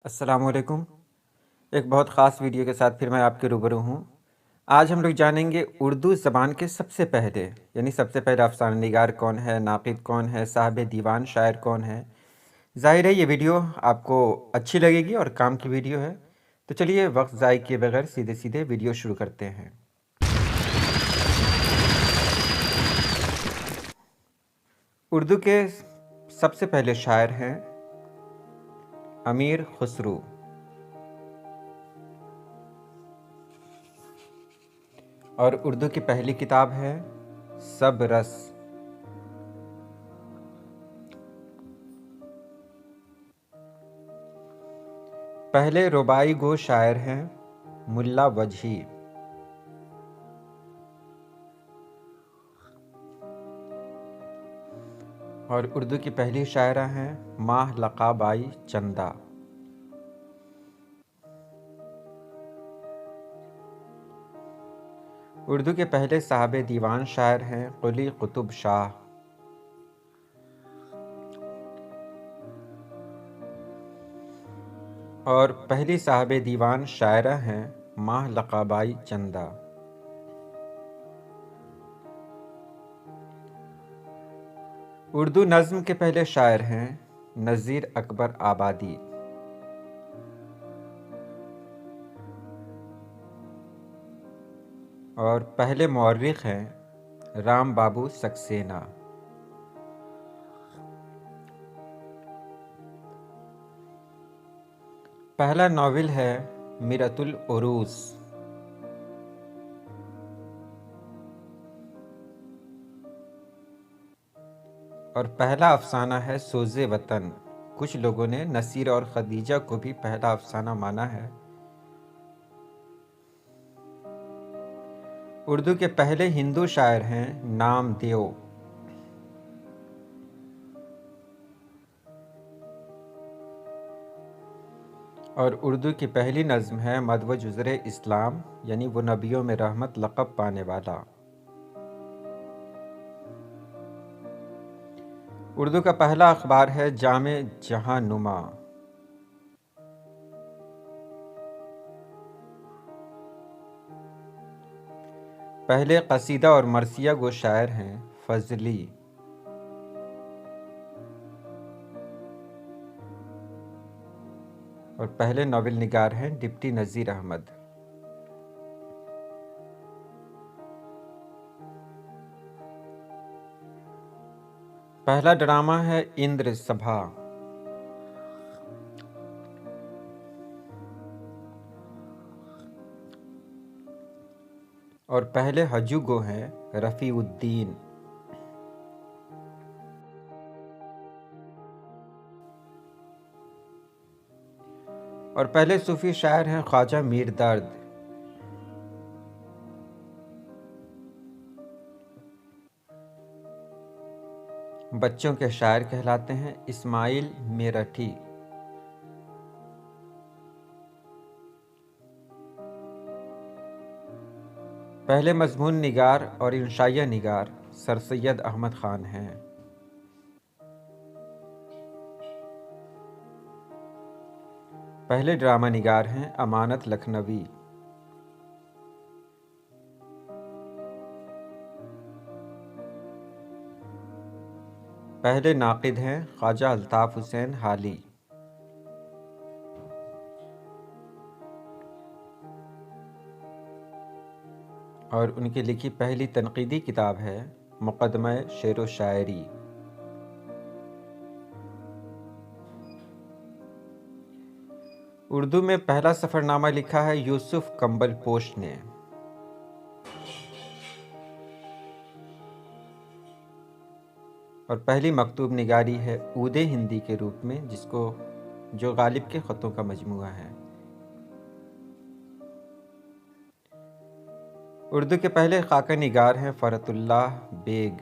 अस्सलामुअलैकुम। एक बहुत ख़ास वीडियो के साथ फिर मैं आपके रूबरू हूँ। आज हम लोग जानेंगे उर्दू ज़बान के सबसे पहले सबसे पहले अफ़साना निगार कौन है, नाक़िद कौन है, साहिब दीवान शायर कौन है। ज़ाहिर है ये वीडियो आपको अच्छी लगेगी और काम की वीडियो है। तो चलिए वक्त ज़ाय किए बगैर सीधे सीधे वीडियो शुरू करते हैं। उर्दू के सबसे पहले शायर हैं अमीर खुसरो। और उर्दू की पहली किताब है सब रस। पहले रुबाई गो शायर हैं मुल्ला वजही। और उर्दू की पहली शायरा हैं माह लकाबाई चंदा। उर्दू के पहले साहब दीवान शायर हैं कुली कुतुब शाह। और पहली साहब दीवान शायरा हैं माह लकाबाई चंदा। उर्दू नज़्म के पहले शायर हैं नज़ीर अकबर आबादी। और पहले मौर्रिख हैं राम बाबू सक्सेना। पहला नावल है मिरतुल उरूस। और पहला अफसाना है सोज़े वतन। कुछ लोगों ने नसीर और खदीजा को भी पहला अफसाना माना है। उर्दू के पहले हिंदू शायर हैं नामदेव। और उर्दू की पहली नज़्म है मदव जुज़र इस्लाम, यानी वो नबियों में रहमत लक़ब पाने वाला। उर्दू का पहला अखबार है जामे जहां नुमा। पहले कसीदा और मरसिया गो शायर हैं फजली। और पहले नावल निगार हैं डिप्टी नज़ीर अहमद। पहला ड्रामा है इंद्र सभा। और पहले हजूगो हैं रफ़ीउद्दीन। और पहले सूफी शायर हैं ख्वाजा मीर दर्द। बच्चों के शायर कहलाते हैं इस्माइल मेरठी। पहले मजमून निगार और इंशाइया निगार सर सैयद अहमद ख़ान हैं। पहले ड्रामा निगार हैं अमानत लखनवी। पहले नाक़िद हैं ख्वाजा अल्ताफ़ हुसैन हाली। और उनकी लिखी पहली तनक़ीदी किताब है मुक़दमा शेर व शायरी। उर्दू में पहला सफ़रनामा लिखा है यूसुफ कंबल पोश ने। और पहली मकतूब निगारी है ऊदे हिंदी के रूप में, जो गालिब के ख़तों का मजमुआ है। उर्दू के पहले खाका निगार हैं फ़रतुल्लाह बेग।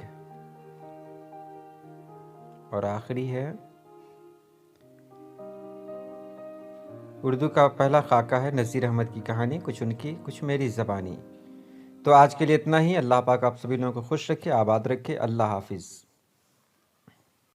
और आखिरी है उर्दू का पहला खाका है नज़ीर अहमद की कहानी, कुछ उनकी कुछ मेरी ज़बानी। तो आज के लिए इतना ही। अल्लाह पाक आप सभी लोगों को खुश रखे, आबाद रखे। अल्लाह हाफिज़।